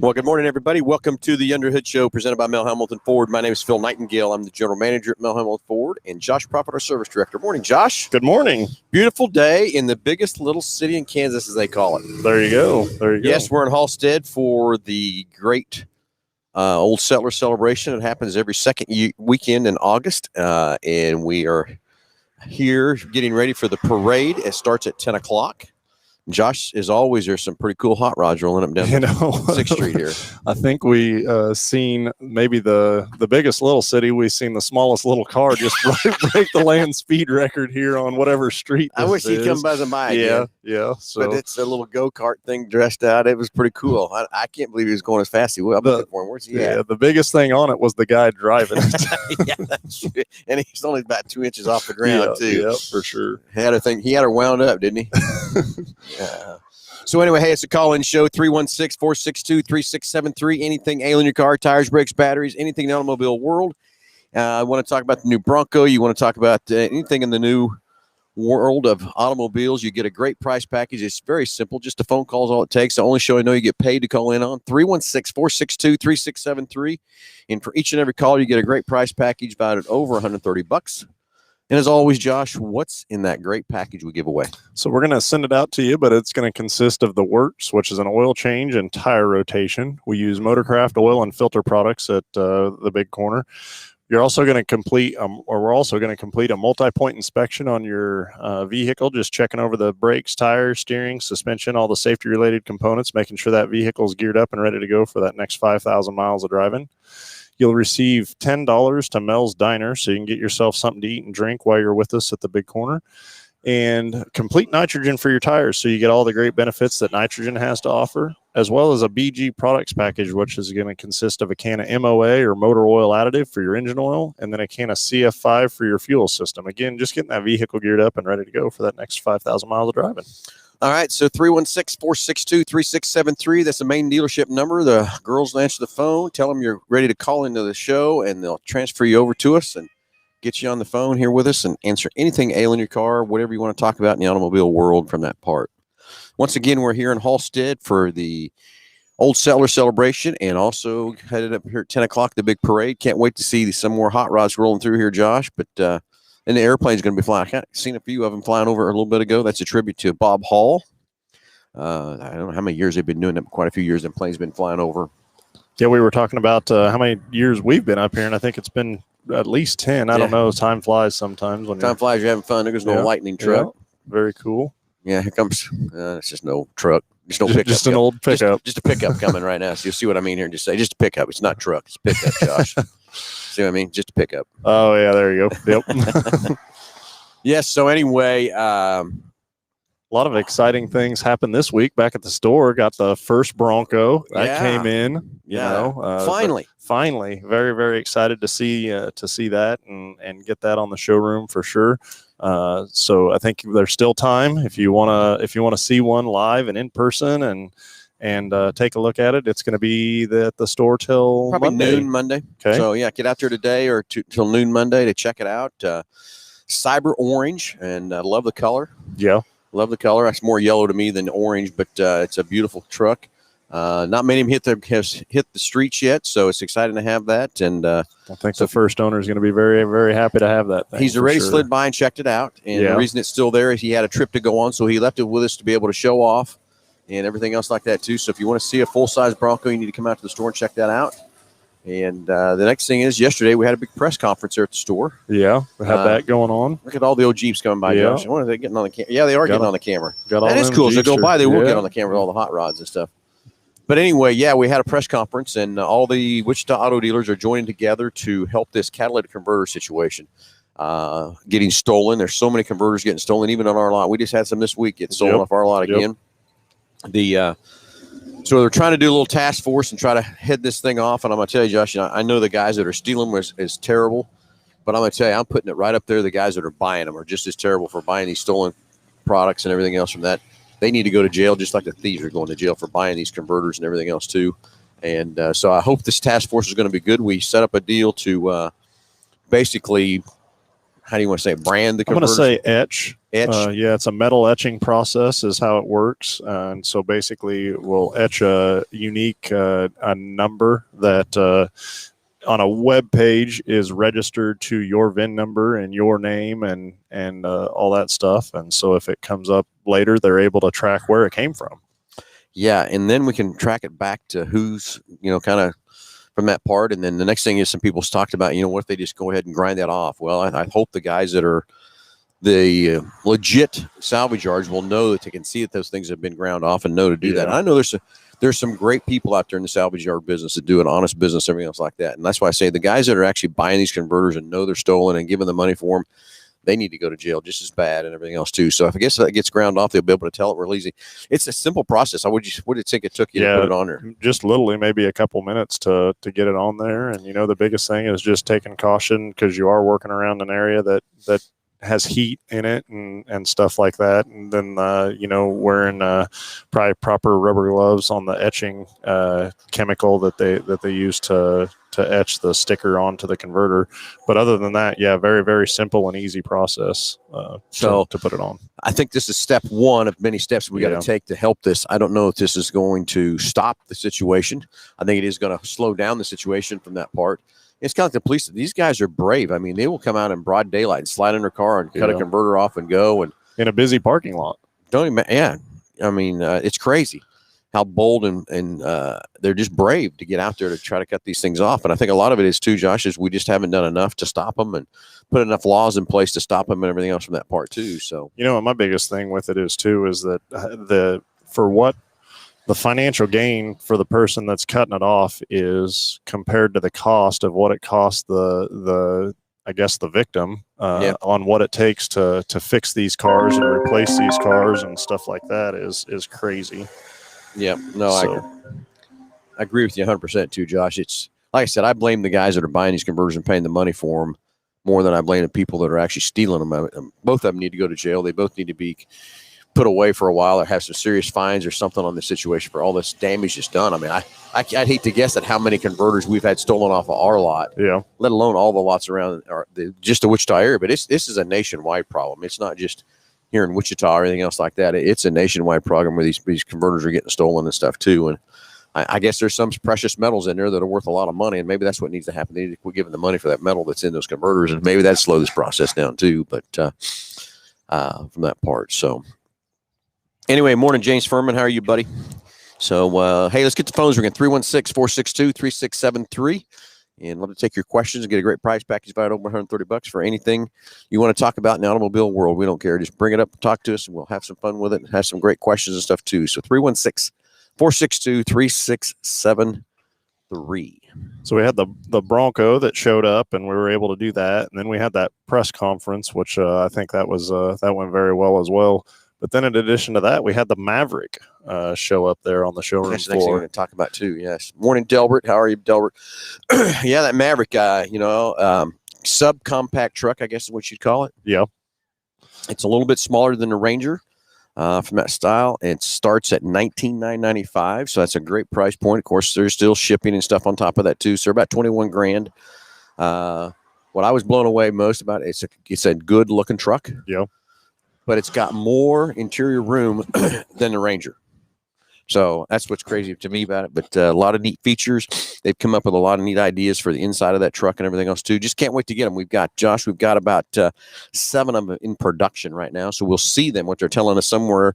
Well, good morning, everybody. Welcome to the Underhood Show presented by Mel Hambelton Ford. My name is Phil Nightingale. I'm the general manager at Mel Hambelton Ford, and Josh Prophet, our service director. Morning, Josh. Good morning. Beautiful day in the biggest little city in Kansas, as they call it. There you go. Yes, we're in Halstead for the great Old Settler celebration. It happens every second weekend in August, and we are here getting ready for the parade. It starts at 10 o'clock. Josh, as always, there's some pretty cool hot rods rolling up down 6th Street here. I think we seen maybe the biggest little city. We've seen the smallest little car just break the land speed record here on whatever street. I wish he'd come buzzing by again. Yeah. So, but it's a little go-kart thing dressed out. It was pretty cool. I can't believe he was going as fast as he was. I'm looking for him. Where's he at? The biggest thing on it was the guy driving it. Yeah, that's true. And he's only about 2 inches off the ground, too. Yeah, for sure. He had her wound up, didn't he? Yeah. So anyway, hey, it's a call-in show, 316-462-3673. Anything ailing your car, tires, brakes, batteries, anything in the automobile world. I want to talk about the new Bronco. You want to talk about anything in the new world of automobiles. You get a great price package. It's very simple. Just a phone call is all it takes. The only show I know you get paid to call in on, 316-462-3673. And for each and every call, you get a great price package valued at over $130. And as always, Josh, what's in that great package we give away? So we're going to send it out to you, but it's going to consist of the works, which is an oil change and tire rotation. We use Motorcraft oil and filter products at the big corner. You're also going to complete, we're also going to complete a multi-point inspection on your vehicle, just checking over the brakes, tires, steering, suspension, all the safety-related components, making sure that vehicle is geared up and ready to go for that next 5,000 miles of driving. You'll receive $10 to Mel's Diner, so you can get yourself something to eat and drink while you're with us at the big corner. And complete nitrogen for your tires, so you get all the great benefits that nitrogen has to offer, as well as a BG products package, which is going to consist of a can of MOA or motor oil additive for your engine oil, and then a can of CF5 for your fuel system. Again, just getting that vehicle geared up and ready to go for that next 5,000 miles of driving. All right, so 316-462-3673. That's the main dealership number. The girls will answer the phone. Tell them you're ready to call into the show, and they'll transfer you over to us and get you on the phone here with us and answer anything ailing your car, whatever you want to talk about in the automobile world from that part. Once again, we're here in Halstead for the Old Settler celebration, and also headed up here at 10 o'clock, the big parade. Can't wait to see some more hot rods rolling through here, Josh, but and the airplane's going to be flying. I've seen a few of them flying over a little bit ago. That's a tribute to Bob Hall. I don't know how many years they've been doing it. Quite a few years. The plane's been flying over. Yeah, we were talking about how many years we've been up here, and I think it's been at least 10. I don't know. Time flies sometimes. Time flies. You're having fun. There's no lightning truck. Yeah. Very cool. Yeah, here comes. It's just no truck. Just no pickup. Just an old pickup. Just a pickup coming right now. So you'll see what I mean here. Just say, just a pickup. It's not truck. It's pickup, Josh. See what I mean? Just a pickup. Oh, yeah, there you go. Yep. Yes, so anyway, a lot of exciting things happened this week back at the store. Got the first Bronco that came in. Finally, very, very excited to see that and get that on the showroom for sure. So I think there's still time if you wanna see one live and in person and take a look at it. It's going to be at the store till probably Monday. Noon Monday. Okay. So yeah, get out there today or till noon Monday to check it out. Cyber orange, and I love the color. Yeah. Love the color. It's more yellow to me than orange, but it's a beautiful truck. Not many of them has hit the streets yet, so it's exciting to have that. And I think the first owner is going to be very, very happy to have that thing. He's already slid by and checked it out, and the reason it's still there is he had a trip to go on, so he left it with us to be able to show off and everything else like that too. So if you want to see a full-size Bronco, you need to come out to the store and check that out. And the next thing is, yesterday we had a big press conference there at the store. Yeah, we had that going on. Look at all the old Jeeps coming by, Josh. I wonder if they're getting on the camera. Yeah, they are getting on the camera. That is cool. As they go by, they will get on the camera with all the hot rods and stuff. But anyway, yeah, we had a press conference, and all the Wichita auto dealers are joining together to help this catalytic converter situation getting stolen. There's so many converters getting stolen, even on our lot. We just had some this week get stolen off our lot again. So they're trying to do a little task force and try to head this thing off. And I'm going to tell you, Josh, I know the guys that are stealing them is terrible, but I'm going to tell you, I'm putting it right up there. The guys that are buying them are just as terrible for buying these stolen products and everything else from that. They need to go to jail just like the thieves are going to jail for buying these converters and everything else too. And so I hope this task force is going to be good. We set up a deal to basically how do you want to say it? Brand the I'm going to converters? say etch. Yeah, it's a metal etching process is how it works. And so basically we'll etch a unique a number that on a web page is registered to your VIN number and your name and all that stuff. And so if it comes up later, they're able to track where it came from. Yeah, and then we can track it back to who's, kind of from that part. And then the next thing is some people's talked about, what if they just go ahead and grind that off? Well, I hope the guys that are the legit salvage yards will know that they can see that those things have been ground off and know to do that. And I know there's some great people out there in the salvage yard business that do an honest business, everything else like that. And that's why I say the guys that are actually buying these converters and know they're stolen and giving the money for them, they need to go to jail just as bad and everything else too. So if I guess that gets ground off, they'll be able to tell it real easy. It's a simple process. What did you think it took you to put it on there? Just literally maybe a couple minutes to get it on there. And, the biggest thing is just taking caution because you are working around an area that has heat in it and stuff like that. And then, wearing probably proper rubber gloves on the etching chemical that they use to etch the sticker onto the converter. But other than that, yeah, very, very simple and easy process to put it on. I think this is step one of many steps we got to take to help this. I don't know if this is going to stop the situation. I think it is going to slow down the situation from that part. It's kind of like the police. These guys are brave. I mean, they will come out in broad daylight and slide in their car and cut a converter off and go. And in a busy parking lot. I mean, it's crazy how bold and they're just brave to get out there to try to cut these things off. And I think a lot of it is too, Josh, is we just haven't done enough to stop them and put enough laws in place to stop them and everything else from that part too. So, my biggest thing with it is that the financial gain for the person that's cutting it off is compared to the cost of what it costs the victim on what it takes to fix these cars and replace these cars and stuff like that is crazy. Yeah, no, I agree with you 100% too, Josh. It's like I said, I blame the guys that are buying these converters and paying the money for them more than I blame the people that are actually stealing them. Both of them need to go to jail. They both need to be put away for a while or have some serious fines or something on the situation for all this damage that's done. I mean, I'd hate to guess at how many converters we've had stolen off of our lot, let alone all the lots around just the Wichita area. But this is a nationwide problem. It's not just here in Wichita or anything else like that. It's a nationwide problem where these converters are getting stolen and stuff too. And I guess there's some precious metals in there that are worth a lot of money, and maybe that's what needs to happen. They need to quit giving the money for that metal that's in those converters, and maybe that'd slow this process down too. But from that part, so. Anyway, morning, James Furman. How are you, buddy? So, hey, let's get the phones ringing. 316-462-3673. And love to take your questions and get a great price package valued over $130 for anything you want to talk about in the automobile world. We don't care. Just bring it up, talk to us, and we'll have some fun with it and have some great questions and stuff, too. So, 316-462-3673. So we had the Bronco that showed up, and we were able to do that. And then we had that press conference, which I think that went very well as well. But then in addition to that, we had the Maverick show up there on the showroom That's floor. That's we're going to talk about too, yes. Morning, Delbert. How are you, Delbert? Yeah, that Maverick guy, subcompact truck, I guess is what you'd call it. Yeah. It's a little bit smaller than the Ranger from that style. It starts at $19,995, so that's a great price point. Of course, there's still shipping and stuff on top of that too, so about $21,000. What I was blown away most about it, it's a good-looking truck. Yeah. But it's got more interior room than the Ranger. So that's what's crazy to me about it. But a lot of neat features. They've come up with a lot of neat ideas for the inside of that truck and everything else, too. Just can't wait to get them. We've got about 7 of them in production right now. So we'll see them, what they're telling us, somewhere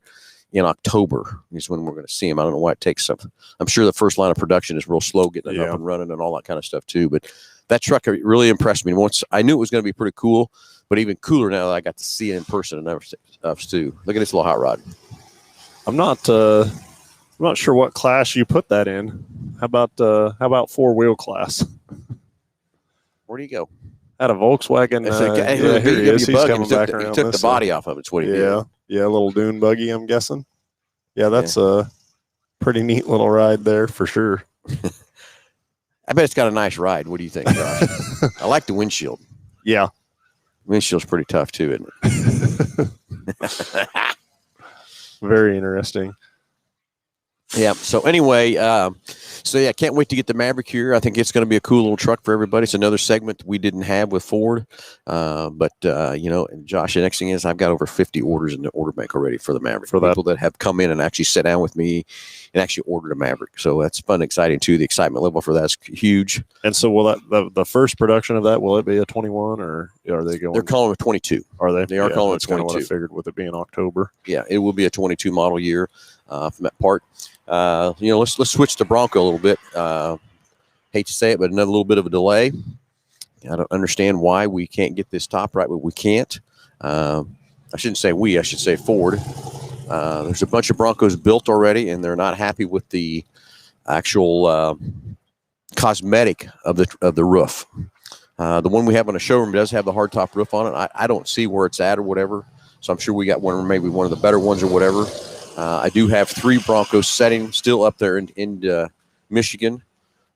in October is when we're going to see them. I don't know why it takes some. I'm sure the first line of production is real slow getting it up and running and all that kind of stuff, too. But that truck really impressed me. Once I knew it was going to be pretty cool. But even cooler now that I got to see it in person and everything else too. Look at this little hot rod. I'm not sure what class you put that in. How about 4-wheel class? Where do you go? At a Volkswagen. Here he is. He's coming back around. He took the body off of it. It's what he did. Yeah, a little dune buggy, I'm guessing. Yeah, that's a pretty neat little ride there for sure. I bet it's got a nice ride. What do you think, Josh? I like the windshield. Yeah. Windshield's pretty tough too, isn't it? Very interesting. Yeah. So anyway, can't wait to get the Maverick here. I think it's going to be a cool little truck for everybody. It's another segment we didn't have with Ford. And Josh, the next thing is I've got over 50 orders in the order bank already for the Maverick. For that. People that have come in and actually sat down with me and actually ordered a Maverick. So that's fun, exciting too. The excitement level for that's huge. And so will that the first production of that, will it be a 21 or are they going? They're calling it 22. Are they? They are calling it that's kind of 22. what I figured with it being October. Yeah, it will be a 22 model year from that part. Let's switch to Bronco a little bit. Hate to say it, but another little bit of a delay. I don't understand why we can't get this top right, but we can't. I shouldn't say we. I should say Ford. There's a bunch of Broncos built already, and they're not happy with the actual cosmetic of the roof. The one we have on the showroom does have the hardtop roof on it. I don't see where it's at or whatever, so I'm sure we got one, maybe one of the better ones or whatever. I do have 3 Broncos setting still up there in Michigan,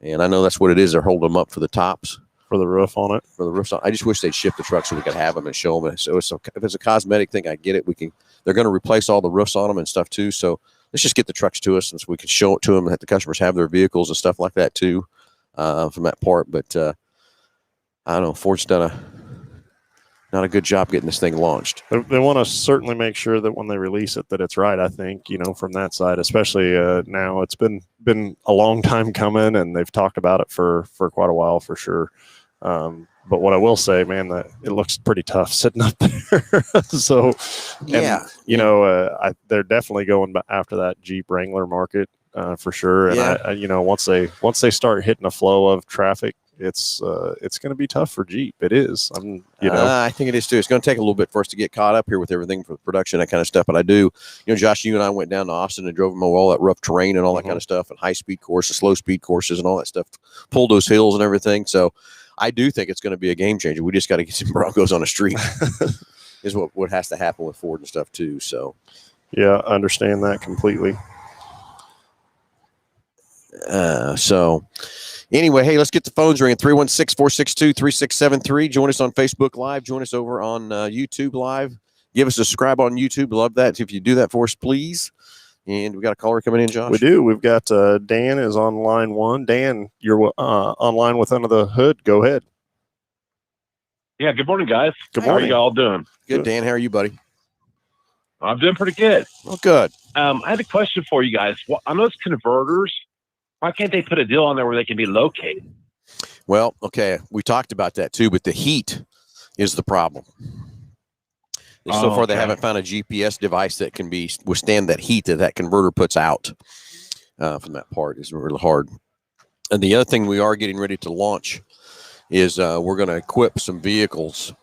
and I know that's what it is. They're holding them up for the tops. For the roof on it? For the roofs on. I just wish they'd ship the truck so we could have them and show them. So if it's a cosmetic thing, I get it. They're going to replace all the roofs on them and stuff too. So let's just get the trucks to us, and so we can show it to them and let the customers have their vehicles and stuff like that too from that part. But I don't know. Ford's done not a good job getting this thing launched. They want to certainly make sure that when they release it, that it's right. I think, from that side, especially now, it's been a long time coming, and they've talked about it for quite a while for sure. But what I will say, man, that it looks pretty tough sitting up there. So, yeah, they're definitely going after that Jeep Wrangler market for sure. And yeah. Once they start hitting a flow of traffic, it's going to be tough for Jeep. It is. I think it is too. It's going to take a little bit for us to get caught up here with everything for production, that kind of stuff. But I do, Josh, you and I went down to Austin and drove them all that rough terrain and all that kind of stuff, and high speed courses, slow speed courses, and all that stuff. Pulled those hills and everything. So I do think it's going to be a game changer. We just got to get some Broncos on the street. Is what has to happen with Ford and stuff too. So yeah, I understand that completely. Anyway, hey, let's get the phones ringing. 316-462-3673. Join us on Facebook Live. Join us over on YouTube Live. Give us a subscribe on YouTube. Love that. If you do that for us, please. And we got a caller coming in, Josh. We do. We've got Dan is on line 1. Dan, you're online with Under the Hood. Go ahead. Yeah, good morning, guys. Good morning. How are you all doing? Good, Dan. How are you, buddy? I'm doing pretty good. Oh, good. I had a question for you guys. Well, on those converters, why can't they put a deal on there where they can be located? Well, okay, we talked about that too, but the heat is the problem. So far, they haven't found a GPS device that can withstand that heat that converter puts out from that part. Is really hard. And the other thing we are getting ready to launch is we're going to equip some vehicles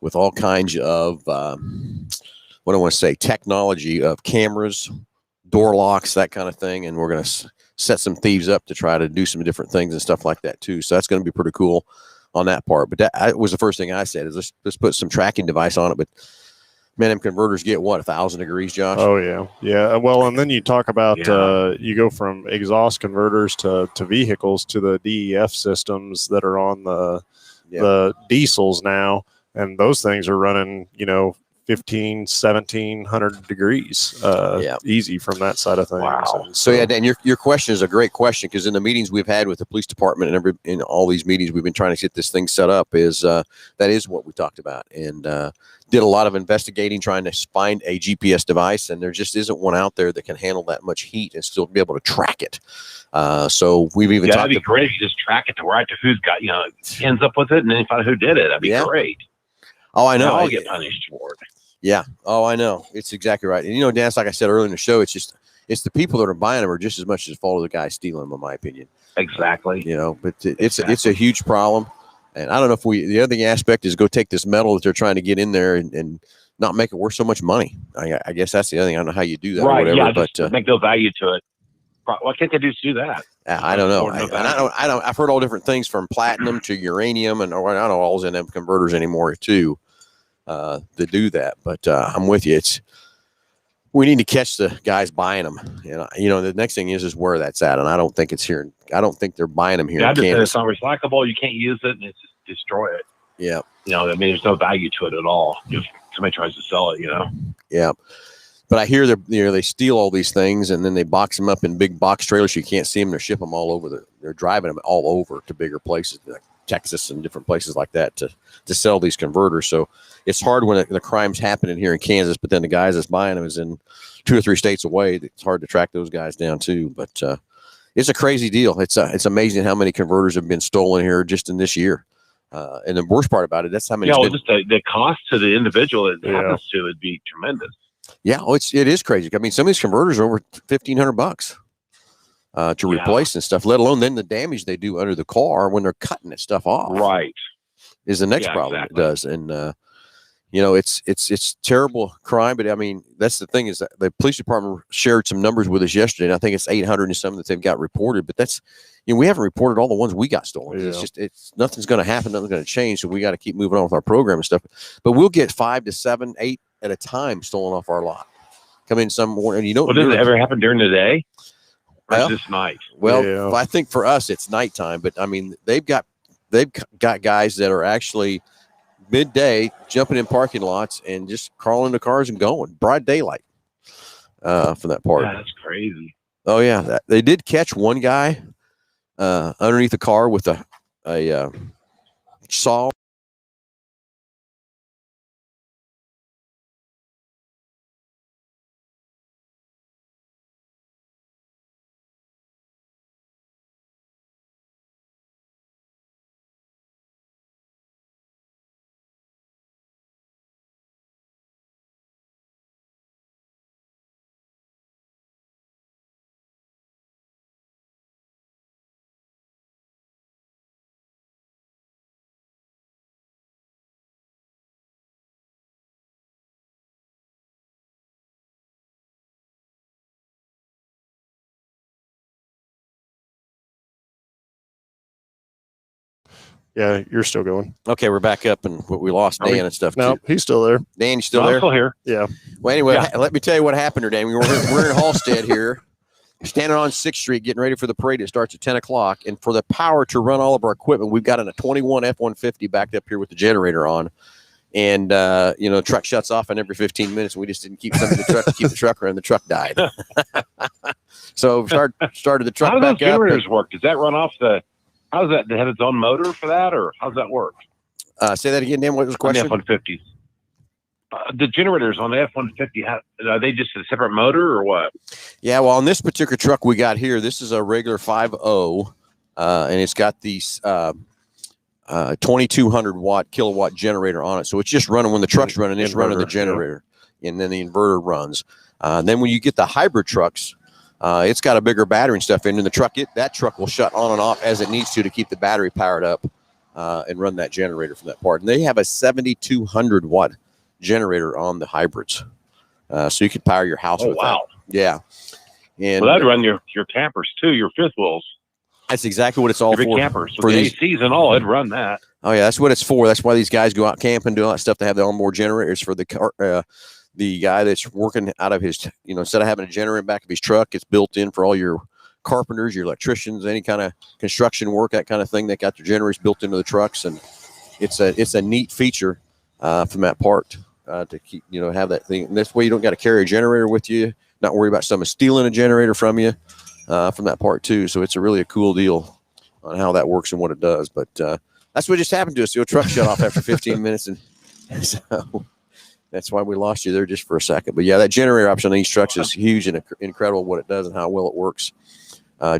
with all kinds of, what I want to say, technology of cameras, door locks, that kind of thing. And we're going to set some thieves up to try to do some different things and stuff like that too. So that's going to be pretty cool on that part. But that was the first thing I said, is let's put some tracking device on it. But man, them converters get 1,000 degrees, Josh? Oh yeah. Yeah. Well, and then you talk about, you go from exhaust converters to vehicles to the DEF systems that are on the diesels now. And those things are running, 1,700 degrees easy from that side of things. Wow. So yeah, Dan, your question is a great question, because in the meetings we've had with the police department and in all these meetings we've been trying to get this thing set up, is that is what we talked about, and did a lot of investigating trying to find a GPS device, and there just isn't one out there that can handle that much heat and still be able to track it. So we've even talked. That'd be great if you just track it to right to who's got, ends up with it, and then you find out who did it. That'd be great. Oh, I know. I'll get punished for it. Yeah. Oh, I know. It's exactly right. And Dan, like I said earlier in the show, it's the people that are buying them are just as much as the fault of the guy stealing them, in my opinion. Exactly. But it's a huge problem. And I don't know if the other aspect is go take this metal that they're trying to get in there and not make it worth so much money. I guess that's the other thing. I don't know how you do that or whatever. Yeah, but just make no value to it. Why can't they just do that? I don't know. I've heard all different things from platinum to uranium, and I don't know all's in them converters anymore too. To do that, but I'm with you. We need to catch the guys buying them. And the next thing is where that's at, and I don't think it's here. I don't think they're buying them here. Yeah, in I just said Kansas. it's not recyclable. You can't use it, and it's just destroy it. Yeah. There's no value to it at all if somebody tries to sell it. Yeah. But I hear they steal all these things and then they box them up in big box trailers. So you can't see them. They ship them all over. They're driving them all over to bigger places like Texas and different places like that to sell these converters. So it's hard when the crime's happening here in Kansas, but then the guys that's buying them is in 2 or 3 states away. It's hard to track those guys down too. But it's a crazy deal. It's amazing how many converters have been stolen here just in this year. And the worst part about it, that's how many. Yeah, well, just the cost to the individual it happens to would be tremendous. Yeah, it is crazy. I mean, some of these converters are over $1,500 to replace and stuff. Let alone then the damage they do under the car when they're cutting that stuff off. Right, is the next problem it does, and it's terrible crime. But I mean, that's the thing is that the police department shared some numbers with us yesterday, and I think it's 800 and some that they've got reported. But that's we haven't reported all the ones we got stolen. Yeah. It's nothing's going to happen, nothing's going to change. So we got to keep moving on with our program and stuff. But we'll get 5 to 7, 8 at a time stolen off our lot. Come in some morning, and Well, does it ever happen during the day? Or is this night? Well, I think for us it's nighttime. But I mean, they've got guys that are actually midday jumping in parking lots and just crawling into cars and going broad daylight from that part. Yeah, that's crazy. Oh yeah, they did catch one guy underneath the car with a saw. Yeah, you're still going. Okay, we're back up, and we lost Dan and stuff. No, he's still there. Dan, you still there? I'm still here. Yeah. Well, anyway, let me tell you what happened here, Dan. We're in Halstead here, standing on 6th Street, getting ready for the parade. It starts at 10 o'clock, and for the power to run all of our equipment, we've got a 21 F-150 backed up here with the generator on. And truck shuts off in every 15 minutes. And we just didn't keep some of the truck to keep the truck running. The truck died. So started the truck back up. How do those generators up work? Does that run off the? How does that? They have its own motor for that, or how does that work? Say that again, Dan. What was the question? On the F-150s. The generators on the F-150, are they just a separate motor or what? Yeah, well, on this particular truck we got here, this is a regular 5.0, and it's got these 2,200 kilowatt generator on it. So it's just running when the truck's running, it's running the generator, and then the inverter runs. Then when you get the hybrid trucks, it's got a bigger battery and stuff in the truck. That truck will shut on and off as it needs to keep the battery powered up and run that generator from that part. And they have a 7,200 watt generator on the hybrids, so you could power your house with that. Yeah, and that'd run your campers too, your fifth wheels. That's exactly what it's all for. Campers, for the ACs and all, it'd run that. Oh yeah, that's what it's for. That's why these guys go out camping, do all that stuff. They have their onboard generators for the car. The guy that's working out of his, instead of having a generator in the back of his truck, it's built in for all your carpenters, your electricians, any kind of construction work, that kind of thing. They got their generators built into the trucks, and it's a neat feature from that part to keep have that thing. And this way you don't got to carry a generator with you, not worry about someone stealing a generator from you from that part too. So it's a cool deal on how that works and what it does. But that's what just happened to us. Your truck shut off after 15 minutes, and so that's why we lost you there just for a second. But yeah, that generator option on these trucks is huge and incredible what it does and how well it works,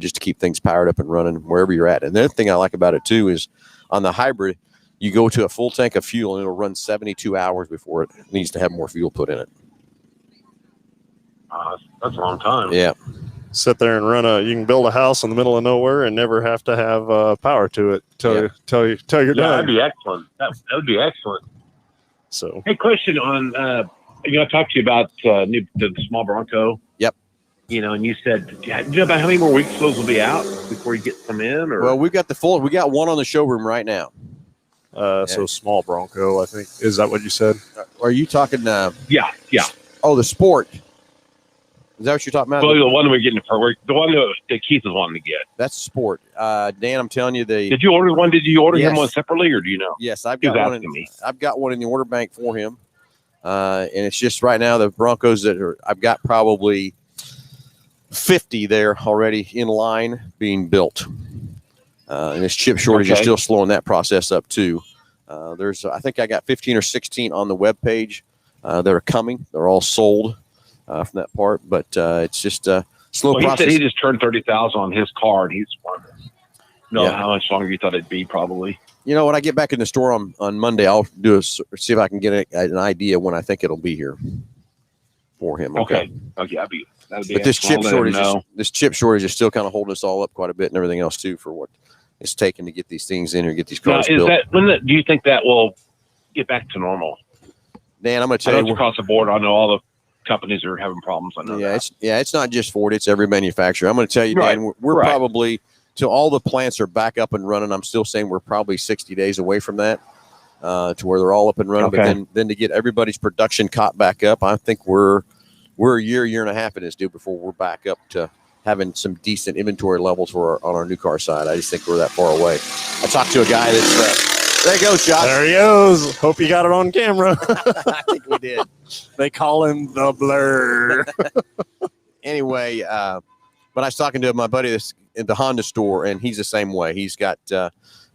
just to keep things powered up and running wherever you're at. And the other thing I like about it too is on the hybrid, you go to a full tank of fuel and it'll run 72 hours before it needs to have more fuel put in it. That's a long time. Yeah. Sit there and you can build a house in the middle of nowhere and never have to have power to it till you're done. That'd be excellent. That would be excellent. So, hey, question on, I talked to you about the small Bronco. Yep. And you said, do you know about how many more weeks those will be out before you get some in? Or? Well, we got one on the showroom right now. So small Bronco, I think. Is that what you said? Are you talking? Yeah. Oh, the Sport. Is that what you're talking about? Well, the one we're getting the one that Keith is wanting to get. That's Sport. Dan, I'm telling you, Did you order one? Did you order him one separately, or do you know? Yes, I've got one. I've got one in the order bank for him. And it's just right now the Broncos that are, I've got probably 50 there already in line being built. And this chip shortage is still slowing that process up too. I think I got 15 or 16 on the web page that are coming. They're all sold from that part, but it's just a slow process. He said he just turned 30,000 on his car, and he's wondering how much longer you thought it'd be. Probably. You know, when I get back in the store on Monday, I'll see if I can get an idea when I think it'll be here for him. Okay. That'd be. But this chip shortage is still kind of holding us all up quite a bit, and everything else too, for what it's taken to get these things in or get these cars built. Do you think that will get back to normal? Dan, I'm going to tell you, across the board. I know all the companies are having problems. I know. It's not just Ford; it's every manufacturer. I'm going to tell you, Dan, we're probably till all the plants are back up and running. I'm still saying we're probably 60 days away from that, to where they're all up and running. Okay. But then to get everybody's production caught back up, I think we're a year and a half in this deal before we're back up to having some decent inventory levels on our new car side. I just think we're that far away. I talked to a guy that's there he goes, Josh. There he goes. Hope you got it on camera. I think we did. They call him the Blur. Anyway, but I was talking to my buddy that's in the Honda store, and he's the same way. He's got,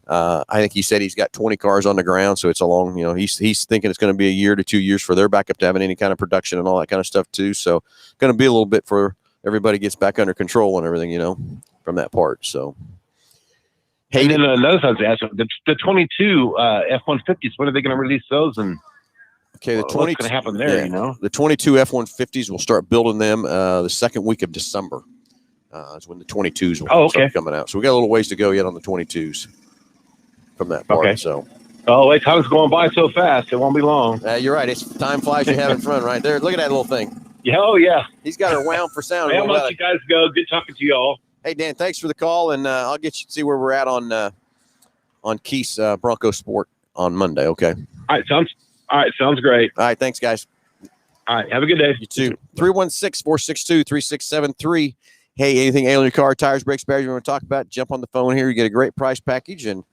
I think he said he's got 20 cars on the ground, so it's a long, he's thinking it's going to be a year to 2 years for their back up to having any kind of production and all that kind of stuff too. So going to be a little bit for everybody gets back under control and everything, from that part. So. Hey, and then another thing I was asking, the 22 F-150s, when are they going to release those? And what's going to happen there, The 22 F-150s, we'll start building them the second week of December. Is when the 22s will start coming out. So we got a little ways to go yet on the 22s from that part. Okay. So. Oh, wait, time's going by so fast. It won't be long. You're right. It's time flies you have in front right there. Look at that little thing. Oh, yeah. He's got her wound for sound. I'll let you guys go. Good talking to you all. Hey, Dan, thanks for the call, and I'll get you to see where we're at on Keith's Bronco Sport on Monday, okay? All right, sounds great. All right, thanks, guys. All right, have a good day. You too. 316-462-3673. Hey, anything ailing your car, tires, brakes, batteries you want to talk about, jump on the phone here. You get a great price package. And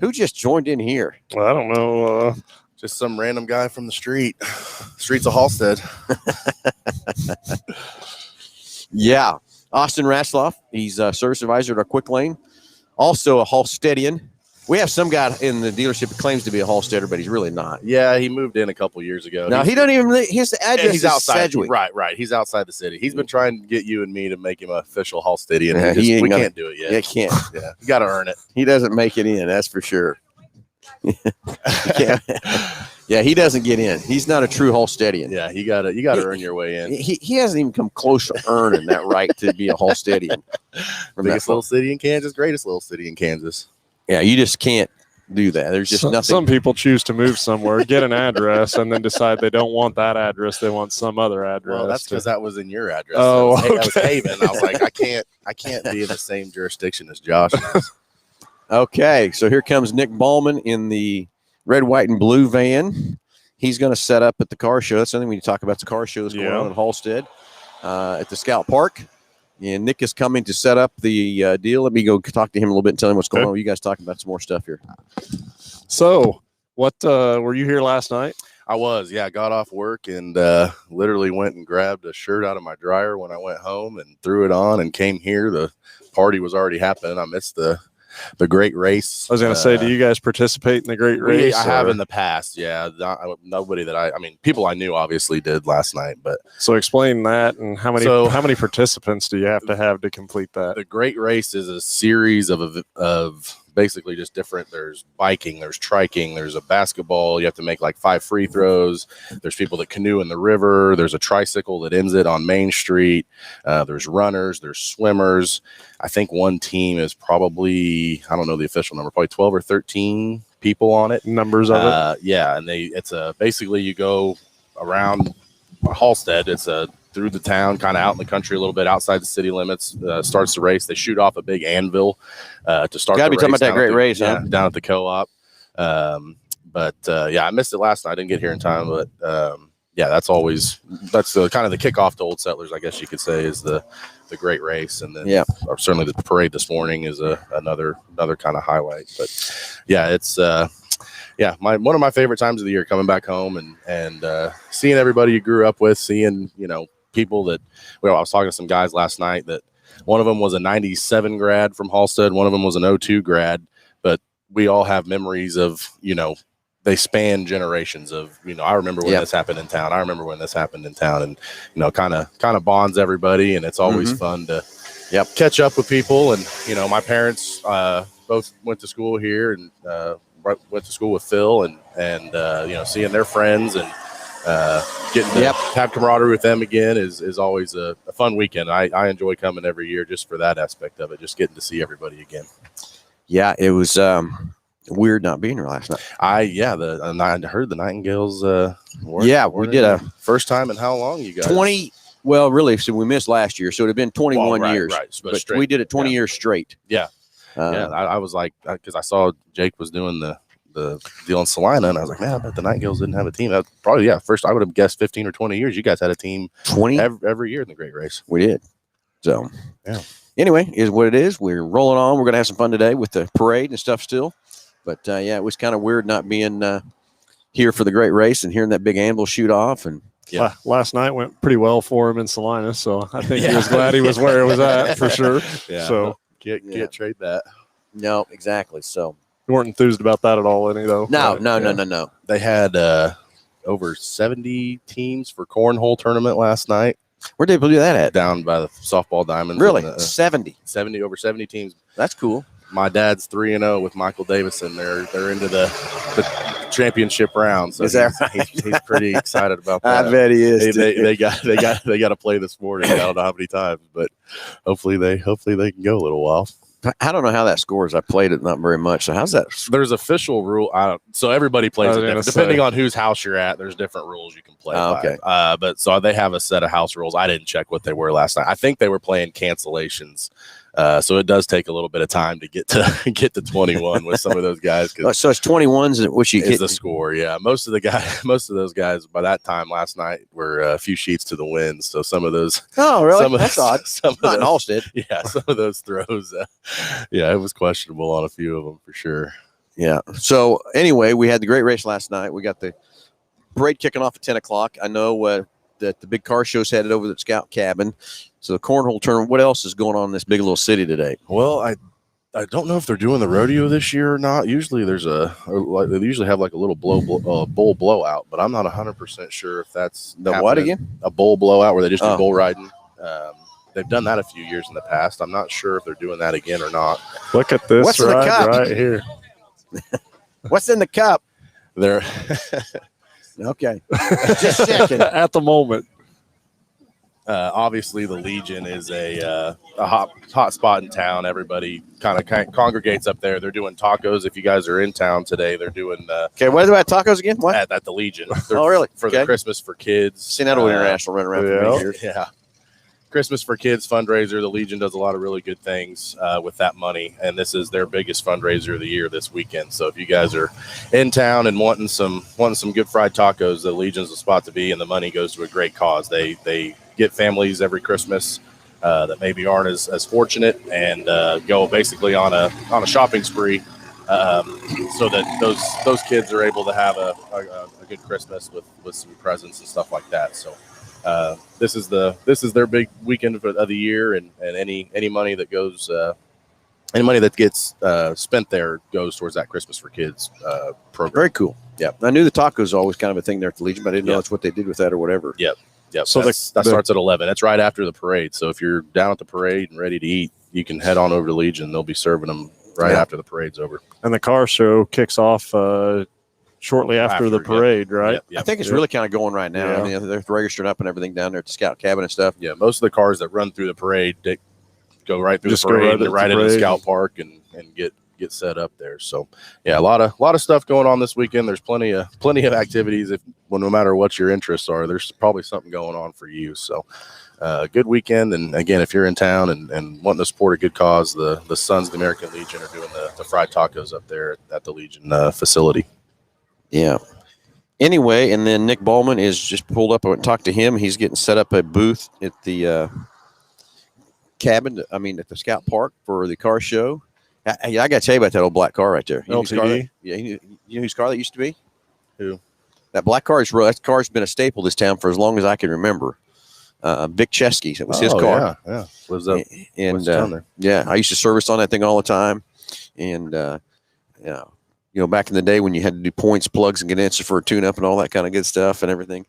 who just joined in here? Well, I don't know. Just some random guy from the streets of Halstead. Yeah. Austin Rasloff. He's a service advisor at our Quick Lane. Also a Halsteadian. We have some guy in the dealership that claims to be a Halsteader, but he's really not. Yeah, he moved in a couple years ago. No, he doesn't even. His address he's is outside. Sedgwick. Right. He's outside the city. He's been trying to get you and me to make him an official Halsteadian. Yeah, we can't do it yet. Yeah, can't. Yeah, you got to earn it. He doesn't make it in. That's for sure. Yeah, he doesn't get in. He's not a true Halsteadian. Yeah, you got to earn your way in. He hasn't even come close to earning that right to be a Halsteadian. Biggest little city in Kansas, greatest little city in Kansas. Yeah, you just can't do that. There's just nothing. Some people choose to move somewhere, get an address, and then decide they don't want that address. They want some other address. Well, that's because that was in your address. Oh, that was Haven. I was like, I can't be in the same jurisdiction as Josh is. Okay, so here comes Nick Ballman in the red, white, and blue van. He's going to set up at the car show. That's something we need to talk about. The car show is going on in Halstead at the Scout Park. And Nick is coming to set up the deal. Let me go talk to him a little bit and tell him what's going on. You guys talking about some more stuff here. So, what were you here last night? I was, yeah. I got off work and literally went and grabbed a shirt out of my dryer when I went home and threw it on and came here. The party was already happening. I missed the great race. I was going to say, do you guys participate in the great race? I have in the past, yeah. Nobody that I mean, people I knew obviously did last night, but so explain that and how many participants do you have to complete that? The great race is a series of basically just different. There's biking, there's triking, there's a basketball. You have to make like 5 free throws. There's people that canoe in the river. There's a tricycle that ends it on Main Street. There's runners, there's swimmers. I think one team is probably, I don't know the official number, probably 12 or 13 people on it. Numbers of it? Yeah. And basically you go around Halstead. It's through the town, kind of out in the country a little bit, outside the city limits. Starts the race. They shoot off a big anvil to start. Got to be talking about that great race, huh? Down at the co-op. But I missed it last night. I didn't get here in time, but that's the kind of the kickoff to Old Settlers, I guess you could say, is the great race. And then certainly the parade this morning is another kind of highlight. But yeah, it's yeah, one of my favorite times of the year, coming back home and seeing everybody you grew up with, seeing, people that, I was talking to some guys last night that one of them was a 97 grad from Halstead. One of them was an 02 grad, but we all have memories of, they span generations of, I remember when this happened in town. I remember when this happened in town, and, kind of bonds everybody. And it's always fun to catch up with people. And, my parents both went to school here and went to school with Phil and seeing their friends and getting to have camaraderie with them again is always a fun weekend. I enjoy coming every year just for that aspect of it, just getting to see everybody again. Yeah, it was weird not being here last night. I heard the Nightingales. We did a first time in how long, you guys? 20. Well, really, so we missed last year, so it had been 21 years. Right, but we did it 20 years straight. Yeah, I was like, because I saw Jake was doing the deal in Salina, and I was like, man, I bet the Nightingales didn't have a team. That probably, first I would have guessed 15 or 20 years. You guys had a team 20 every year in the Great Race. We did. So, anyway, is what it is. We're rolling on. We're going to have some fun today with the parade and stuff still. But, it was kind of weird not being here for the Great Race and hearing that big anvil shoot off. And last night went pretty well for him in Salina, so I think he was glad he was where it was at for sure. Yeah. So can't trade that. No, exactly. So you weren't enthused about that at all, any though? No. They had over 70 teams for cornhole tournament last night. Where'd they do that at? Down by the softball diamonds. Really? 70 over 70 teams. That's cool. My dad's 3-0 with Michael Davison. They're into the championship round, so he's pretty excited about that. I bet he is. They got to play this morning. I don't know how many times, but hopefully they can go a little while. I don't know how that scores. I played it not very much. So how's that? There's official rule. So everybody plays it depending on whose house you're at. There's different rules you can play. Okay. But so they have a set of house rules. I didn't check what they were last night. I think they were playing cancellations. So it does take a little bit of time to get to 21 with some of those guys. So it's 21s, which is the score. Yeah, most of those guys by that time last night were a few sheets to the wind. So some of those. Oh, really? That's odd. Not in Halstead. Yeah, some of those throws. It was questionable on a few of them for sure. Yeah. So anyway, we had the Great Race last night. We got the parade kicking off at 10 o'clock. I know that the big car show's headed over to the Scout Cabin. So the cornhole tournament, what else is going on in this big little city today? Well, I don't know if they're doing the rodeo this year or not. Usually they usually have like a little bull blowout, but I'm not 100% sure if that's what again? A bull blowout where they just do bull riding. They've done that a few years in the past. I'm not sure if they're doing that again or not. Look at this. What's in the cup? Right here. What's in the cup? They're okay. Just checking. At the moment. Obviously, the Legion is a hot spot in town. Everybody kind of congregates up there. They're doing tacos. If you guys are in town today, they're doing. Okay, what about tacos again? What? At the Legion. Oh, really? For the Christmas for Kids. Seen that old international running around for me here. Yeah. Christmas for Kids fundraiser. The Legion does a lot of really good things with that money, and this is their biggest fundraiser of the year this weekend. So if you guys are in town and wanting some good fried tacos, the Legion's the spot to be, and the money goes to a great cause. They get families every Christmas that maybe aren't as fortunate, and go basically on a shopping spree, so that those kids are able to have a good Christmas with some presents and stuff like that. So. This is their big weekend of the year, and any money that goes, any money that gets spent there goes towards that Christmas for Kids program. Very cool. Yeah, I knew the tacos are always kind of a thing there at the Legion, but I didn't know that's what they did with that or whatever. Yep. So that starts at 11. It's right after the parade. So if you're down at the parade and ready to eat, you can head on over to Legion. They'll be serving them right after the parade's over. And the car show kicks off shortly after the parade, right? Yep. I think it's really kind of going right now. I mean, they're registering up and everything down there at the Scout Cabin and stuff. Yeah, most of the cars that run through the parade, they go right through the parade, right into the Scout Park, and get set up there. So, yeah, a lot of stuff going on this weekend. There's plenty of activities. No matter what your interests are, there's probably something going on for you. So, good weekend. And again, if you're in town and wanting to support a good cause, the Sons of the American Legion are doing the fried tacos up there at the Legion facility. Yeah. Anyway, and then Nick Ballman is just pulled up. I went and talked to him. He's getting set up a booth at the cabin. At the Scout Park for the car show. I got to tell you about that old black car right there. You know whose car LTD? you know whose car that used to be? Who? That black car that car's been a staple this town for as long as I can remember. Vic Chesky, that was his car. Yeah. Lives up and there. yeah, I used to service on that thing all the time. And back in the day when you had to do points, plugs, and condensers for a tune-up and all that kind of good stuff and everything.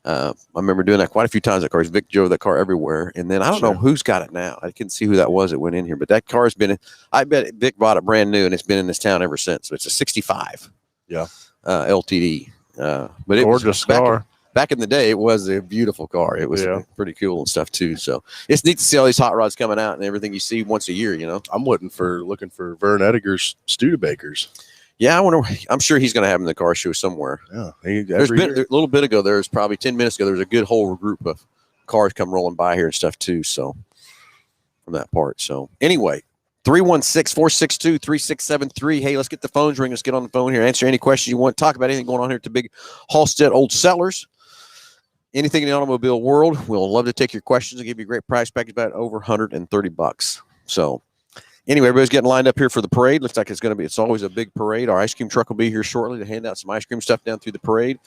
I remember doing that quite a few times. That car, Vic drove that car everywhere. And then I don't know who's got it now. I couldn't see who that was that went in here, but that car's been. I bet Vic bought it brand new, and it's been in this town ever since. So it's a '65. Yeah. LTD. But it Gorgeous was car. back in the day. It was a beautiful car. It was pretty cool and stuff too. So it's neat to see all these hot rods coming out and everything you see once a year. You know, I'm looking for Vern Ediger's Studebakers. Yeah, I wonder. I'm sure he's going to have him in the car show somewhere. Yeah, there's been a little bit ago. There's probably 10 minutes ago. There was a good whole group of cars come rolling by here and stuff too. So from that part. So anyway, 316-462-3673. Hey, let's get the phones ringing. Let's get on the phone here. Answer any questions you want. Talk about anything going on here at the big Halstead Old Sellers. Anything in the automobile world. We'll love to take your questions and give you a great price package about over $130. So. Anyway, everybody's getting lined up here for the parade. Looks like it's always a big parade. Our ice cream truck will be here shortly to hand out some ice cream stuff down through the parade.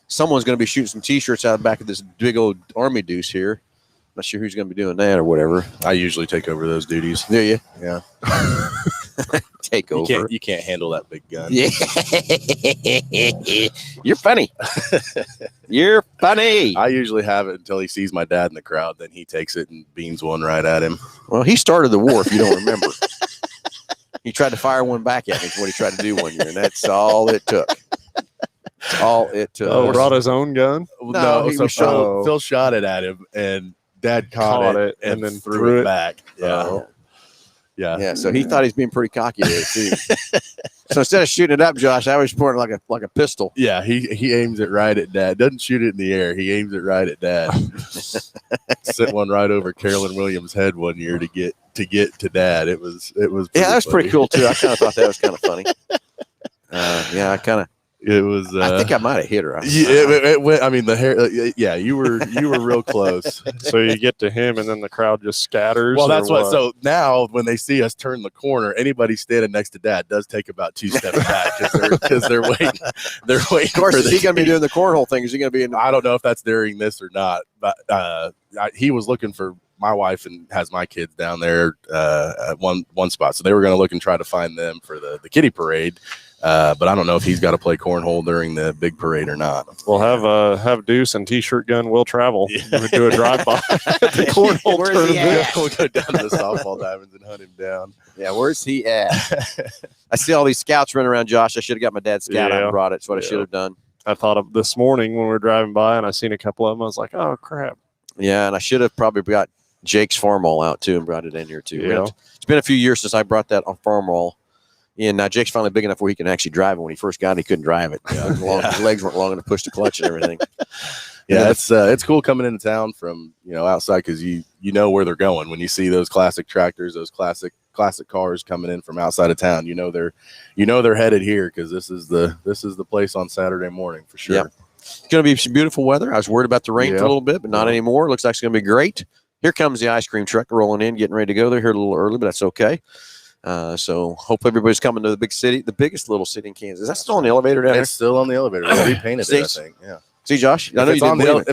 Someone's going to be shooting some T-shirts out the back of this big old army deuce here. Not sure who's going to be doing that or whatever. I usually take over those duties. Do you? Yeah. Take over. You can't handle that big gun. Yeah. You're funny. You're funny. I usually have it until he sees my dad in the crowd. Then he takes it and beams one right at him. Well, he started the war, if you don't remember. He tried to fire one back at me. Is what he tried to do one year, and that's all it took. That's all it took. Oh, brought his own gun? No, Phil shot it at him, and Dad caught it and then threw it back. Yeah. Yeah. So he thought he was being pretty cocky there too. So instead of shooting it up, Josh, I was pointing like a pistol. Yeah, he aims it right at Dad. Doesn't shoot it in the air. He aims it right at Dad. Sent one right over Carolyn Williams' head one year to get to Dad. It was. Yeah, that was pretty cool too. I kind of thought that was kind of funny. It was. I think I might have hit her. It went. I mean, the hair. Yeah, you were real close. So you get to him, and then the crowd just scatters. Well, that's what. So now, when they see us turn the corner, anybody standing next to Dad does take about 2 steps back because they're waiting. They're waiting. Of course, is he going to be doing the cornhole thing? Is he going to be in? I don't know if that's during this or not, but he was looking for my wife and has my kids down there at one spot, so they were going to look and try to find them for the kitty parade. But I don't know if he's got to play cornhole during the big parade or not. We'll have Deuce and T-shirt gun will travel. We'll do a drive-by at the cornhole tournament. We'll go down to the softball diamonds and hunt him down. Yeah, where's he at? I see all these scouts running around, Josh. I should have got my dad's scout out and brought it. That's what I should have done. I thought of this morning when we were driving by and I seen a couple of them. I was like, oh, crap. Yeah, and I should have probably got Jake's farm all out too and brought it in here too. Yeah. It's been a few years since I brought that farm all. And now Jake's finally big enough where he can actually drive it. When he first got it, he couldn't drive it. His legs weren't long enough to push the clutch and everything. Yeah, it's cool coming into town from outside because you know where they're going when you see those classic tractors, those classic cars coming in from outside of town. They're headed here because this is the place on Saturday morning for sure. Yep. It's going to be some beautiful weather. I was worried about the rain for a little bit, but not anymore. Looks like it's going to be great. Here comes the ice cream truck rolling in, getting ready to go. They're here a little early, but that's okay. So hope everybody's coming to the big city, the biggest little city in Kansas. Is that still on the elevator down there? It's still on the elevator. They repainted it, I think. Yeah. See, Josh, I know if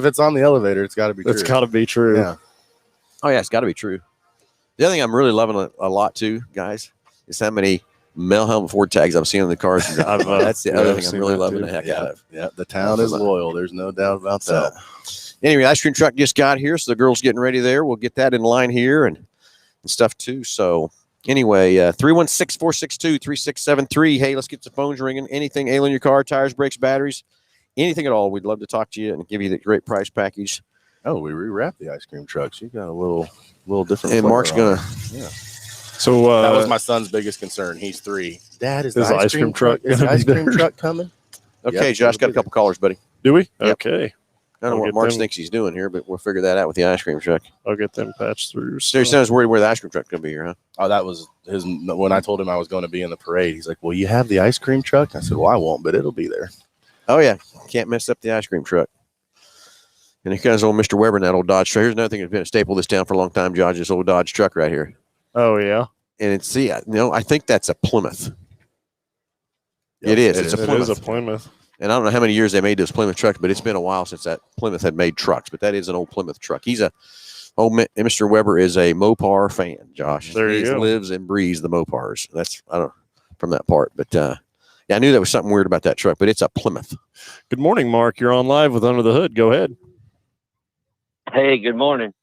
it's on the elevator, it's got to be true. It's got to be true. Yeah. Oh, yeah, it's got to be true. The other thing I'm really loving a lot, too, guys, is how many Mel Helmet Ford tags I'm seeing in the cars. That's the other thing I'm really loving the heck out of. Yeah, the town is loyal. There's no doubt about that. Anyway, ice cream truck just got here, so the girl's getting ready there. We'll get that in line here and stuff, too. So, anyway, 316-462-3673. Hey, let's get the phones ringing. Anything ailing your car, tires, brakes, batteries, anything at all. We'd love to talk to you and give you the great price package. Oh, we rewrapped the ice cream trucks. You got a little different. And Mark's going to. Yeah. So that was my son's biggest concern. He's 3. Dad, is the ice cream truck coming? Okay, yep, Josh, got a couple callers, buddy. Do we? Yep. Okay. I don't know what Mark thinks he's doing here, but we'll figure that out with the ice cream truck. I'll get them patched through. So your son's worried where the ice cream truck's going to be here, huh? Oh, that was his. When I told him I was going to be in the parade, he's like, "Well, you have the ice cream truck?" I said, "Well, I won't, but it'll be there." Oh yeah, can't mess up the ice cream truck. And here comes old Mr. Weber in that old Dodge truck. Here's another thing that's been a staple of this town for a long time, Josh. This old Dodge truck right here. Oh yeah. and it's I think that's a Plymouth. It is. It's a Plymouth. It is a Plymouth. And I don't know how many years they made those Plymouth trucks, but it's been a while since that Plymouth had made trucks. But that is an old Plymouth truck. Mr. Weber is a Mopar fan, Josh. There you he go. lives and breathes the Mopars. That's I don't know from that part, but yeah, I knew there was something weird about that truck. But it's a Plymouth. Good morning, Mark. You're on live with Under the Hood. Go ahead. Hey, good morning.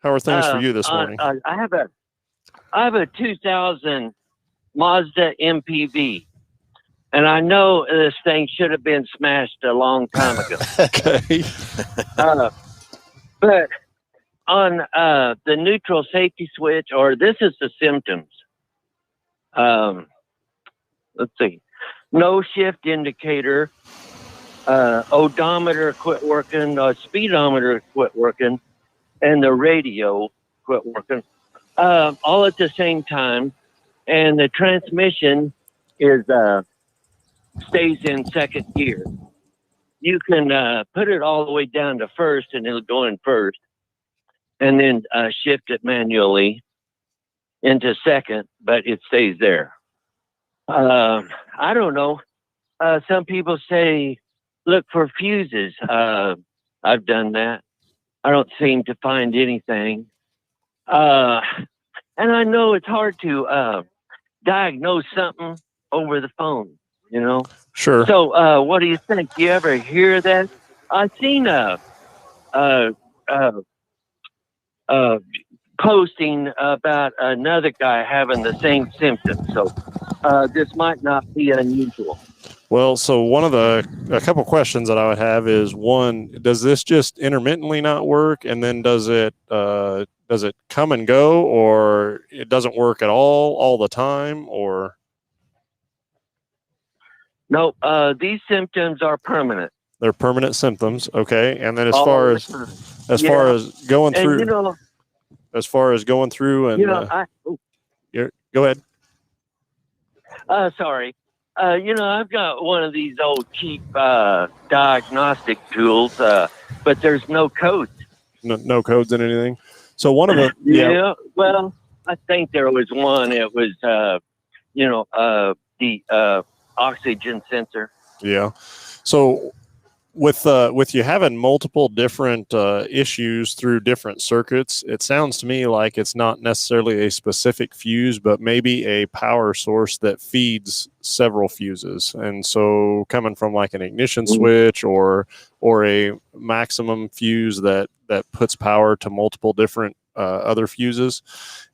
How are things for you this morning? I have a 2000 Mazda MPV, and I know this thing should have been smashed a long time ago. Okay. But on the neutral safety switch, or this is the symptoms. Let's see. No shift indicator, odometer quit working, speedometer quit working, and the radio quit working, all at the same time. And the transmission is stays in second gear. You can put it all the way down to first, and it'll go in first, and then shift it manually into second, but it stays there. I don't know. Some people say, look for fuses. I've done that. I don't seem to find anything. And I know it's hard to diagnose something over the phone, Sure. So what do you think? Do you ever hear that? I've seen a posting about another guy having the same symptoms. So this might not be unusual. Well, so a couple questions that I would have is, one, does this just intermittently not work? And then does it come and go, or it doesn't work at all the time, or? No, these symptoms are permanent. They're permanent symptoms. Okay. And then as far as going through, and, as far as going through and, go ahead. Sorry. I've got one of these old cheap diagnostic tools, but there's no codes. No codes in anything. So one of them. Yeah. Well, I think there was one. It was, the oxygen sensor. Yeah. So with you having multiple different issues through different circuits, it sounds to me like it's not necessarily a specific fuse, but maybe a power source that feeds several fuses. And so coming from like an ignition switch or a maximum fuse that puts power to multiple different other fuses.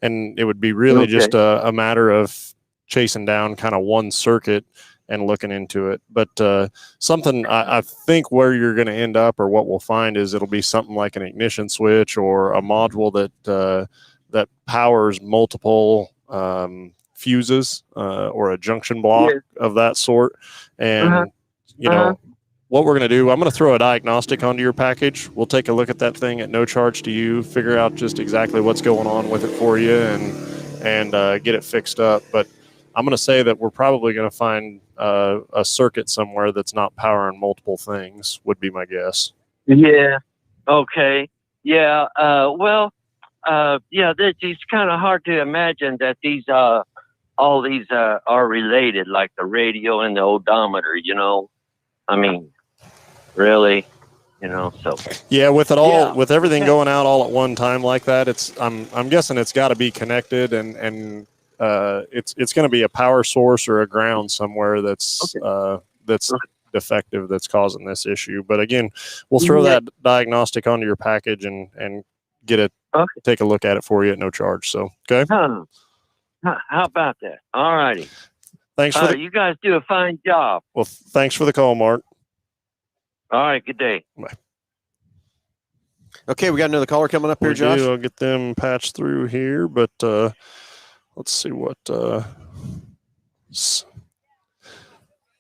And it would be really just a matter of chasing down kind of one circuit and looking into it. But something I think where you're going to end up, or what we'll find, is it'll be something like an ignition switch or a module that powers multiple fuses or a junction block of that sort. And what we're going to do, I'm going to throw a diagnostic onto your package. We'll take a look at that thing at no charge to you, figure out just exactly what's going on with it for you, and get it fixed up. But I'm going to say that we're probably going to find a circuit somewhere that's not powering multiple things, would be my guess. Yeah. Okay. Yeah. It's kind of hard to imagine that all these are related, like the radio and the odometer, I mean, really, so. Yeah, with it all, with everything going out all at one time like that, I'm guessing it's got to be connected, and it's going to be a power source or a ground somewhere that's defective, that's causing this issue. But again, we'll throw that diagnostic onto your package and get it, take a look at it for you at no charge. So, okay. How about that? All righty. Thanks for you guys do a fine job. Well, thanks for the call, Mark. All right. Good day. Bye. Okay, we got another caller coming up here, Josh. I'll get them patched through here, but let's see what.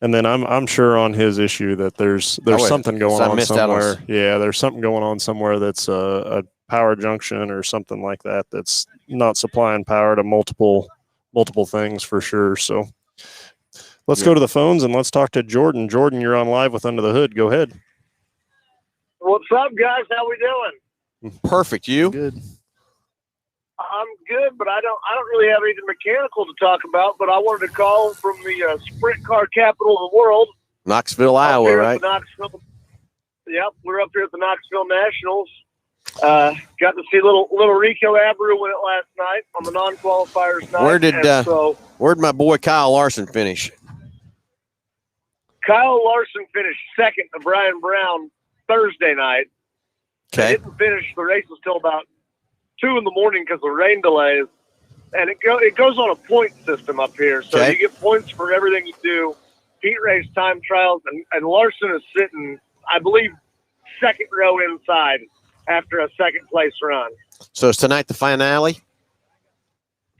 And then I'm sure on his issue that there's something going on somewhere. Yeah, there's something going on somewhere that's a power junction or something like that that's not supplying power to multiple things for sure. So let's go to the phones and let's talk to Jordan. Jordan, you're on live with Under the Hood. Go ahead. What's up, guys? How we doing? Perfect. You? Good. I'm good, but I don't really have anything mechanical to talk about. But I wanted to call from the sprint car capital of the world, Knoxville, Iowa, right? Yep, we're up here at the Knoxville Nationals. Got to see little Rico Abreu win it last night on the non-qualifiers night. Where'd my boy Kyle Larson finish? Kyle Larson finished second to Brian Brown Thursday night. Okay. They didn't finish the races till about 2 in the morning because of rain delays. And it goes on a point system up here. So you get points for everything you do, heat race, time trials, and Larson is sitting, I believe, second row inside after a second place run. So is tonight the finale?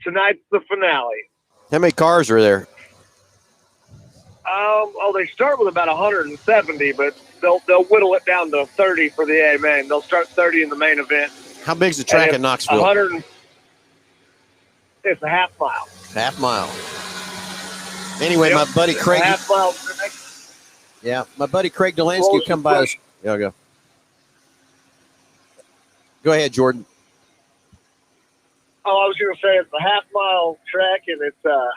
Tonight's the finale. How many cars are there? They start with about 170, but they'll whittle it down to 30 for the A main. They'll start 30 in the main event. How big's the track in Knoxville? It's a half mile. Half mile. Anyway, my buddy Craig. Half mile. Yeah, my buddy Craig Delansky come by us. Yeah, go. Go ahead, Jordan. Oh, I was going to say it's a half mile track, and it's got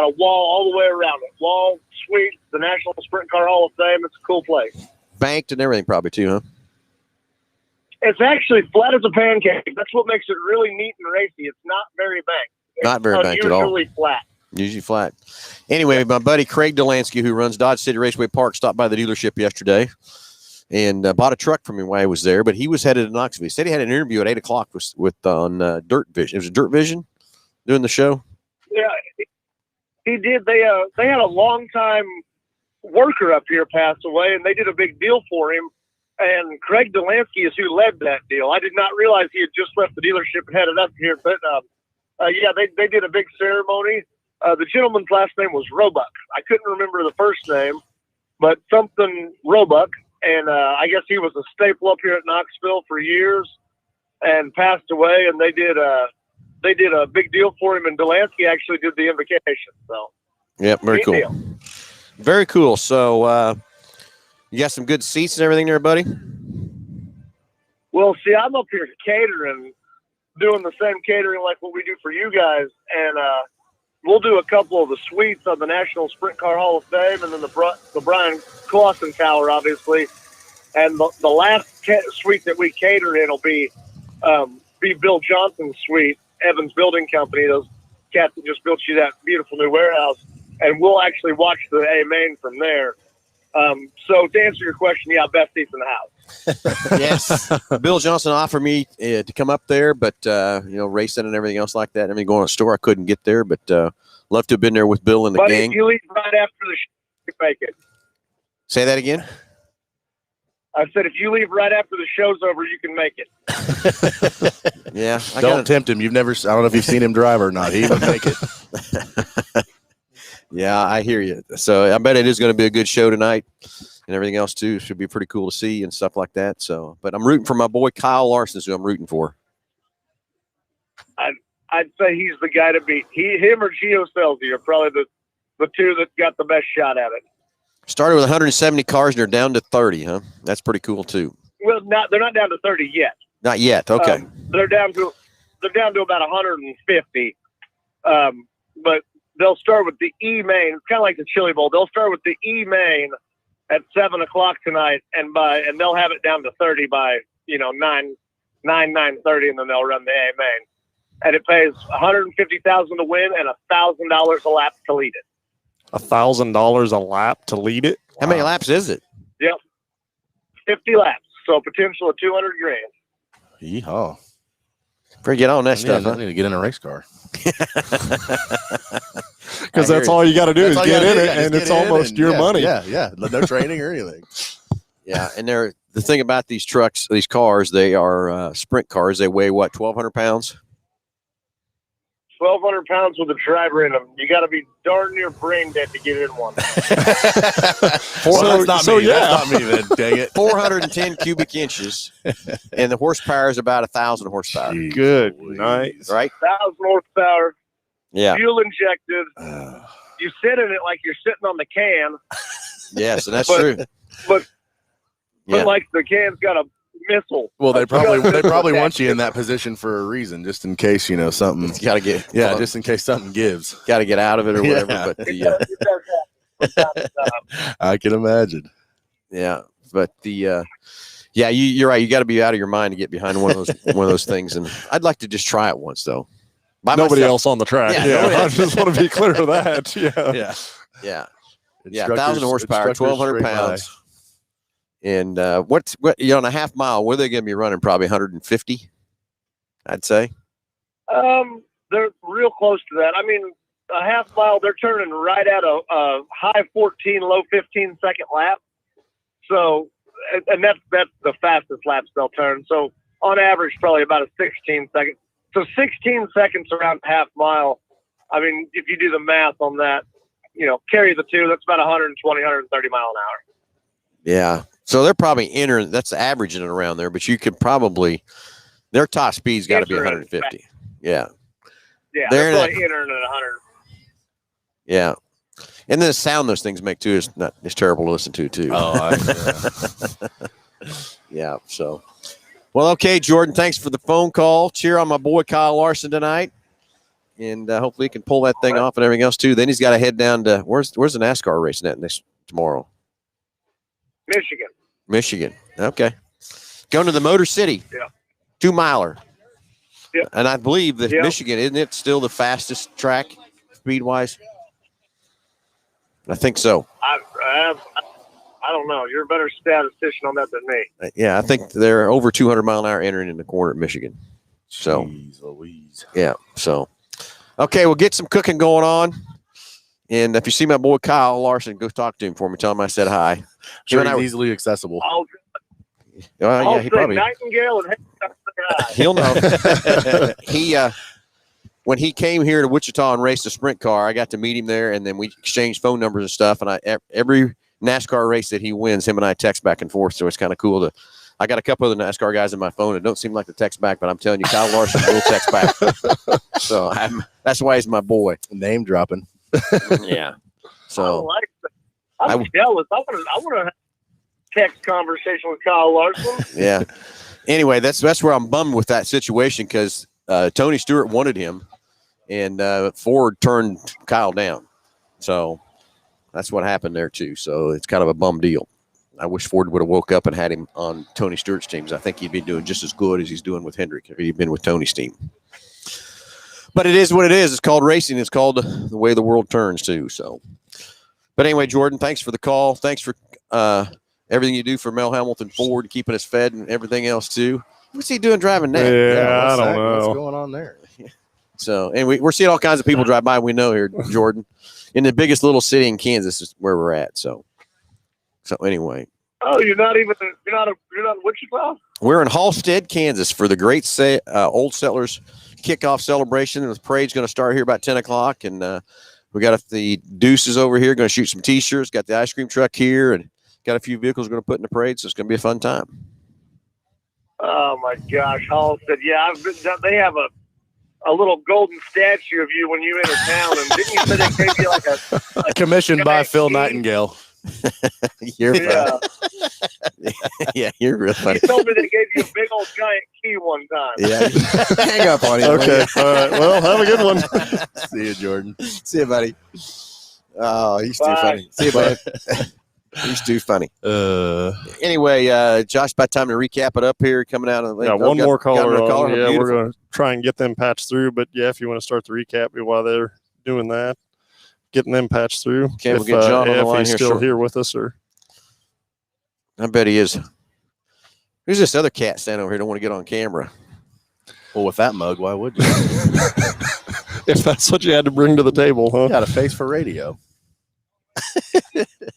a wall all the way around it. Wall, suite, the National Sprint Car Hall of Fame. It's a cool place. Banked and everything, probably too, huh? It's actually flat as a pancake. That's what makes it really neat and racy. It's not very banked. Not very banked at all. Usually flat. Usually flat. Anyway, my buddy Craig Delansky, who runs Dodge City Raceway Park, stopped by the dealership yesterday and bought a truck from him while he was there. But he was headed to Knoxville. He said he had an interview at 8 o'clock on Dirt Vision. It was Dirt Vision doing the show. Yeah, he did. They had a long-time worker up here pass away, and they did a big deal for him. And Craig Delansky is who led that deal. I did not realize he had just left the dealership and headed up here. But, they did a big ceremony. The gentleman's last name was Roebuck. I couldn't remember the first name, but something Roebuck. And I guess he was a staple up here at Knoxville for years and passed away. And they did a big deal for him, and Delansky actually did the invocation. So, yep, very cool. Deal. Very cool. So, you got some good seats and everything there, buddy? Well, see, I'm up here catering, doing the same catering like what we do for you guys. And we'll do a couple of the suites on the National Sprint Car Hall of Fame, and then the Brian Clausen Tower, obviously. And the last suite that we cater in will be Bill Johnson's suite, Evans Building Company, those cats that just built you that beautiful new warehouse. And we'll actually watch the A main from there. So to answer your question, yeah, best seats in the house. Yes. Bill Johnson offered me to come up there, but, racing and everything else like that. I mean, going to the store, I couldn't get there, but love to have been there with Bill and the gang. If you leave right after the show, you can make it. Say that again? I said, if you leave right after the show's over, you can make it. Yeah. Don't tempt him. I don't know if you've seen him drive or not. He would make it. Yeah, I hear you. So I bet it is going to be a good show tonight and everything else too. Should be pretty cool to see and stuff like that. So, but I'm rooting for my boy Kyle Larson, who I'm rooting for. I'd say he's the guy to beat. Him or Gio Scelzi are probably the two that got the best shot at it. Started with 170 cars and they're down to 30, huh? That's pretty cool too. Well, they're not down to 30 yet. Not yet. Okay. They're down to about 150. But they'll start with the E main. It's kind of like the Chili Bowl. They'll start with the E main at 7 o'clock tonight, and they'll have it down to 30 by 9:30, and then they'll run the A main. And it pays $150,000 to win and $1,000 a lap to lead it. $1,000 a lap to lead it? How many laps is it? Yep, 50 laps. So potential of $200,000. Yeehaw. Better get on that stuff. I need to get in a race car. Because that's all you got to do is get in it, and it's almost your money. Yeah. No training or anything. Yeah, and the thing about these trucks, these cars, they are sprint cars. They weigh what, 1,200 pounds? 1,200 pounds with a driver in them. You got to be darn near brain dead to get in one. That's not me, then. Dang it. 410 cubic inches, and the horsepower is about 1,000 horsepower. Jeez, good night. Right? 1,000 horsepower. Yeah. Fuel injected. You sit in it like you're sitting on the can. Yes, and that's true. But like the can's got a missile. Well, they probably want you in that position for a reason, just in case something. You got to get just in case something gives. Got to get out of it or whatever. Yeah. But It does happen from time to time. I can imagine. yeah, but you're right. You got to be out of your mind to get behind one of those things. And I'd like to just try it once though. By Nobody myself. else on the track. Yeah, I just want to be clear of that. Yeah. Yeah. Instructors- 1,000 horsepower, instructors 1,200 straight pounds. And what on a half mile, where are they going to be running? Probably 150, I'd say. They're real close to that. I mean, a half mile, they're turning right at a high 14, low 15 second lap. So, and that's the fastest laps they'll turn. So on average, probably about a 16 second. So 16 seconds around half mile. I mean, if you do the math on that, carry the two, that's about 120, 130 mile an hour. Yeah. So they're probably entering, that's averaging it around there, but you could probably, their top speed's got to be 150. Yeah. Yeah. They're probably entering at 100. Yeah. And then the sound those things make too is not, it's terrible to listen to too. Yeah. So, well, okay, Jordan, thanks for the phone call. Cheer on my boy Kyle Larson tonight. And hopefully he can pull that thing off and everything else too. Then he's got to head down to where's the NASCAR race tomorrow? Michigan. Okay. Going to the Motor City. Yeah. 2 miler. Yeah. And I believe that Michigan, isn't it still the fastest track speed wise? I think so. I don't know. You're a better statistician on that than me. Yeah, I think they're over 200 mile an hour entering in the corner at Michigan. So, Jeez Louise. Yeah. So, okay, we'll get some cooking going on. And if you see my boy Kyle Larson, go talk to him for me. Tell him I said hi. Sure, he's easily accessible. Yeah, he probably. Nightingale and He'll know. When he came here to Wichita and raced a sprint car, I got to meet him there, and then we exchanged phone numbers and stuff. And every NASCAR race that he wins, him and I text back and forth. So it's kind of cool I got a couple other NASCAR guys in my phone that don't seem like to text back, but I'm telling you, Kyle Larson will text back. So that's why he's my boy. Name dropping. Yeah. So I'm jealous. I want to have a text conversation with Kyle Larson. Yeah. Anyway, that's where I'm bummed with that situation because Tony Stewart wanted him, and Ford turned Kyle down. So that's what happened there too. So it's kind of a bum deal. I wish Ford would have woke up and had him on Tony Stewart's teams. I think he'd be doing just as good as he's doing with Hendrick if he'd been with Tony's team. But it is what it is. It's called racing. It's called the way the world turns too. So, but anyway, Jordan, thanks for the call. Thanks for everything you do for Mel Hambelton Ford, keeping us fed and everything else too. What's he doing driving now? Yeah, I don't know. What's going on there? So, and we're seeing all kinds of people drive by. We know here, Jordan, in the biggest little city in Kansas is where we're at. So anyway. Oh, you're not in Wichita? We're in Halstead, Kansas for the great Old Settlers kickoff celebration. The parade's going to start here about 10 o'clock. And we got the Deuces over here going to shoot some T-shirts. Got the ice cream truck here and got a few vehicles going to put in the parade. So it's going to be a fun time. Oh, my gosh. Halstead. Yeah, they have a little golden statue of you when you enter town. And didn't you say they gave you like a commissioned by Phil Nightingale? You're funny. Yeah, you're real funny. He told me they gave you a big old giant key one time. Yeah, hang up on him. Okay, all right. Well, have a good one. See you, Jordan. See you, buddy. Oh, he's too funny. See you, buddy. He's too funny. Anyway, Josh, by the time to recap it up here, coming out of the one more caller. Yeah, we're going to try and get them patched through. But yeah, if you want to start the recap while they're doing that, getting them patched through. Okay, we'll get John on the line he's here. Still here with us, or I bet he is. Who's this other cat standing over here? Don't want to get on camera. Well, with that mug, why would you? If that's what you had to bring to the table, huh? Got a face for radio.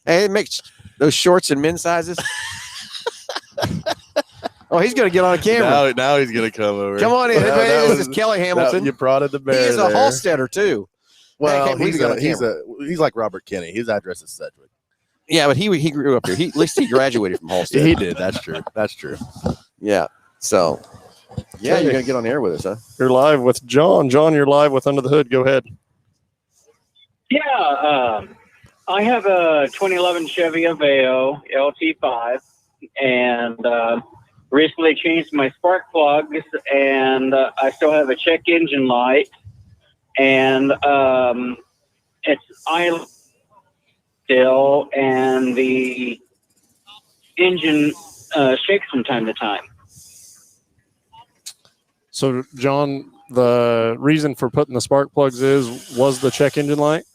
Hey, it makes those shorts in men's sizes. Oh, he's going to get on a camera. Now he's going to come over. Come on in. This is Kelly Hambelton. You prodded the bear. He is a Halsteader, too. Well, he's like Robert Kinney. His address is Sedgwick. Yeah, but he grew up here. At least he graduated from Halstead. He did. That's true. That's true. Yeah. So, yeah, you're going to get on the air with us, huh? You're live with John. John, you're live with Under the Hood. Go ahead. Yeah, I have a 2011 Chevy Aveo LT5, and recently changed my spark plugs, and I still have a check engine light, and it's idle still, and the engine shakes from time to time. So, John, the reason for putting the spark plugs was the check engine light?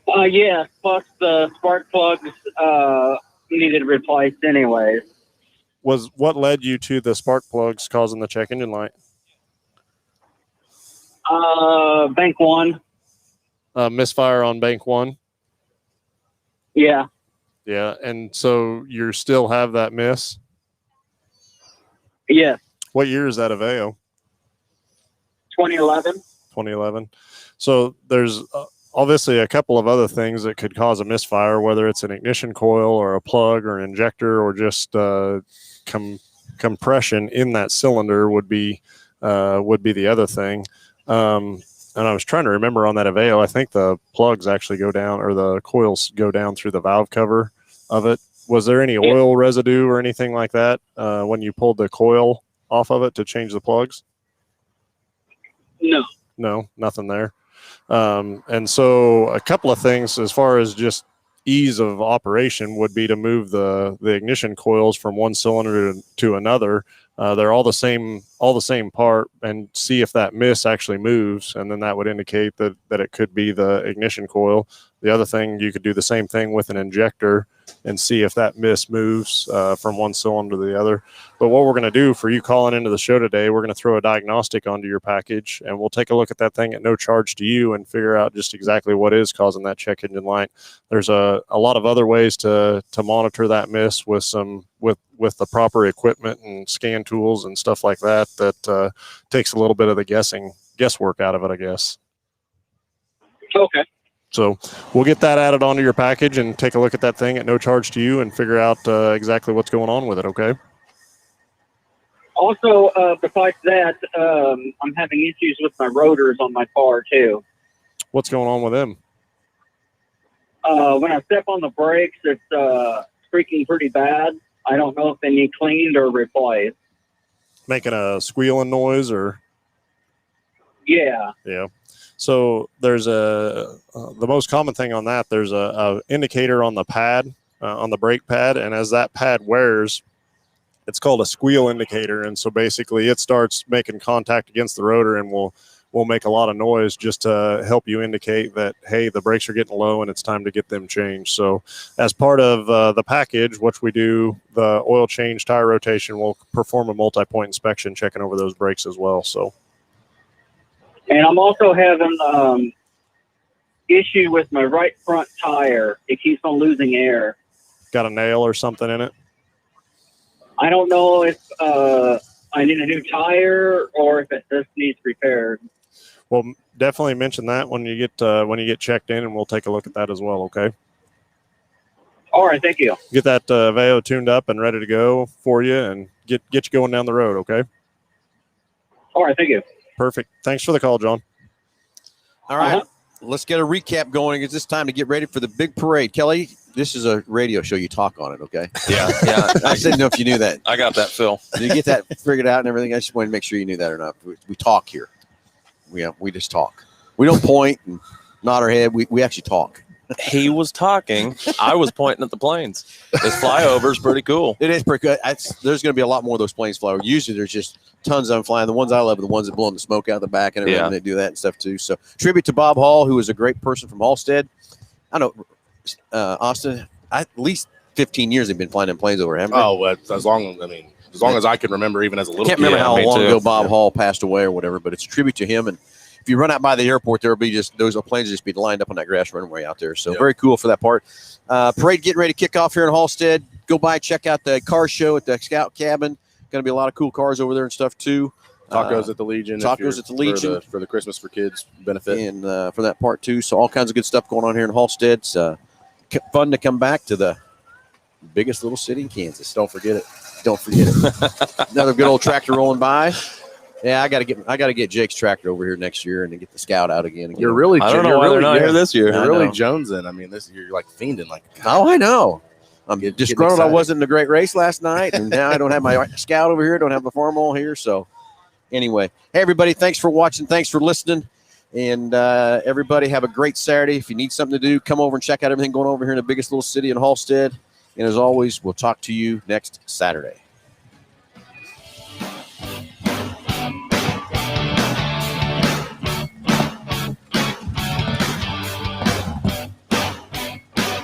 Yeah, plus the spark plugs needed replaced anyways. What led you to the spark plugs causing the check engine light? Bank 1. Misfire on bank 1? Yeah. Yeah, and so you still have that miss? Yes. What year is that Aveo? 2011. 2011. So there's obviously a couple of other things that could cause a misfire, whether it's an ignition coil or a plug or an injector or just compression in that cylinder would be the other thing. And I was trying to remember on that Aveo, I think the plugs actually go down, or the coils go down through the valve cover of it. Was there any oil residue or anything like that when you pulled the coil off of it to change the plugs? No. No, nothing there. And so a couple of things as far as just ease of operation would be to move the ignition coils from one cylinder to another. They're all the same part, and see if that miss actually moves, and then that would indicate that it could be the ignition coil. The other thing, you could do the same thing with an injector and see if that miss moves from one cylinder to the other. But what we're going to do for you calling into the show today, we're going to throw a diagnostic onto your package, and we'll take a look at that thing at no charge to you and figure out just exactly what is causing that check engine light. There's a lot of other ways to monitor that miss with the proper equipment and scan tools and stuff like that takes a little bit of the guesswork out of it, I guess. Okay. So we'll get that added onto your package and take a look at that thing at no charge to you and figure out exactly what's going on with it, okay? Also, besides that, I'm having issues with my rotors on my car, too. What's going on with them? When I step on the brakes, it's squeaking pretty bad. I don't know if they need cleaned or replaced. Making a squealing noise or? Yeah. Yeah. So there's the most common thing on that, there's a indicator on the pad, on the brake pad, and as that pad wears, it's called a squeal indicator. And so basically it starts making contact against the rotor and will make a lot of noise just to help you indicate that, hey, the brakes are getting low and it's time to get them changed. So as part of the package, which we do, the oil change, tire rotation, we'll perform a multi-point inspection checking over those brakes as well. So. And I'm also having issue with my right front tire. It keeps on losing air. Got a nail or something in it? I don't know if I need a new tire or if it just needs repaired. Well, definitely mention that when you get checked in, and we'll take a look at that as well, okay? All right, thank you. Get that Aveo tuned up and ready to go for you and get you going down the road, okay? All right, thank you. Perfect. Thanks for the call, John. All right. Let's get a recap going. It's this time to get ready for the big parade. Kelly, this is a radio show. You talk on it, okay? Yeah. I just didn't know if you knew that. I got that, Phil. Did you get that figured out and everything? I just wanted to make sure you knew that or not. We talk here. We just talk. We don't point and nod our head. We actually talk. He was talking. I was pointing at the planes. This flyover is pretty cool. It is pretty good. There's going to be a lot more of those planes fly over. Usually there's just tons of them flying. The ones I love are the ones that blow the smoke out the back and everything. Yeah. They do that and stuff too. So tribute to Bob Hall, who is a great person from Halstead. I know, Austin, at least 15 years they've been flying in planes over, haven't they? Oh, as long as I can remember, even as a little Can't kid. remember how me long too. ago Bob Hall passed away or whatever, but it's a tribute to him. And if you run out by the airport, there'll be just those planes just be lined up on that grass runway out there. So very cool for that part. Parade getting ready to kick off here in Halstead. Go by, check out the car show at the Scout Cabin. Going to be a lot of cool cars over there and stuff too. Tacos at the Legion. Tacos at the Legion for the Christmas for Kids benefit, and for that part too. So all kinds of good stuff going on here in Halstead. It's fun to come back to the biggest little city in Kansas. Don't forget it. Another good old tractor rolling by. Yeah, I got to get Jake's tractor over here next year and then get the Scout out again. You're really. I don't know why they're not here this year. You're really jonesing. I mean, you're like fiending. Like, oh, I know. I'm Getting disgruntled I excited. wasn't in a great race last night, and now I don't have my Scout over here, don't have the Farmall here. So anyway, hey, everybody, thanks for watching. Thanks for listening. And everybody have a great Saturday. If you need something to do, come over and check out everything going over here in the biggest little city in Halstead. And as always, we'll talk to you next Saturday.